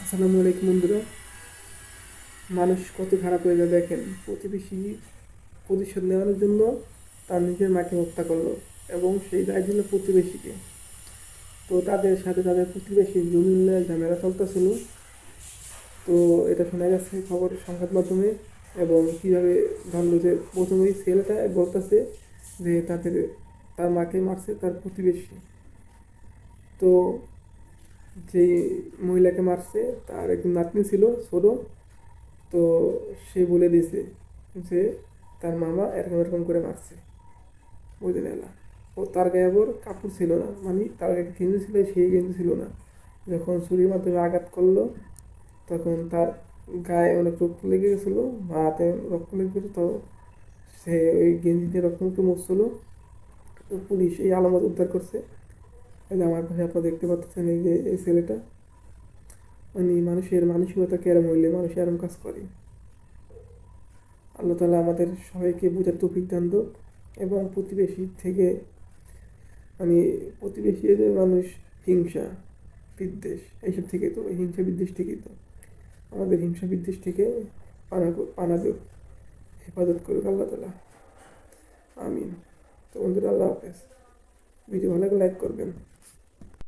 আসসালামু আলাইকুম বন্ধুরা। মানুষ কত খারাপ হয়ে যায় দেখেন। প্রতিবেশী প্রতিশোধ নেওয়ার জন্য তার নিজের মাকে হত্যা করলো এবং সেই দায় দিল প্রতিবেশীকে। তো তাদের সাথে তাদের প্রতিবেশীর জমি নিয়ে ঝামেলা চলতেছিল। তো এটা শোনা গেছে খবর সংবাদ মাধ্যমে। এবং কীভাবে জানলো যে প্রথমেই ছেলেটা বলতেছে যে তার মাকে মারছে তার প্রতিবেশী। তো যে মহিলাকে মারছে তার একজন নাতনি ছিল ছোট। তো সে বলে দিয়েছে যে তার মামা এরকম এরকম করে মারছে, বুঝে নেলা। ও তার গায়ে আবার কাপড় ছিল না, মানে তার গায়ে গেঞ্জি ছিল, সেই গেঞ্জি ছিল না। যখন ছুরির মাধ্যমে আঘাত করলো তখন তার গায়ে অনেক রক্ত লেগে গেছিলো, বা হাতে রক্ত লেগে গেছিলো। তো সে ওই গেঞ্জি দিয়ে রক্তমুখে মুছছিল। তো পুলিশ এই আলামত উদ্ধার করছে। এই যে আমার পাশে আপনারা দেখতে পাচ্ছেন, এই যে এই ছেলেটা, মানে মানুষের মানসিকতা কেরম হইলে মানুষ এরম কাজ করে। আল্লাহ তালা আমাদের সবাইকে বোঝার তৌফিক দান দিক। এবং প্রতিবেশী থেকে, মানে প্রতিবেশী যে মানুষ হিংসা বিদ্বেষ এইসব থেকে, তো এই হিংসা বিদ্বেষ থেকেই তো আমাদের হিংসা বিদ্বেষ থেকে পানা দিক, হেফাজত করুক আল্লাহ তালা। আমিন। তো বন্ধুরা, আল্লাহ হাফেজ। ভিডিও ভালো লাগলে লাইক করবেন।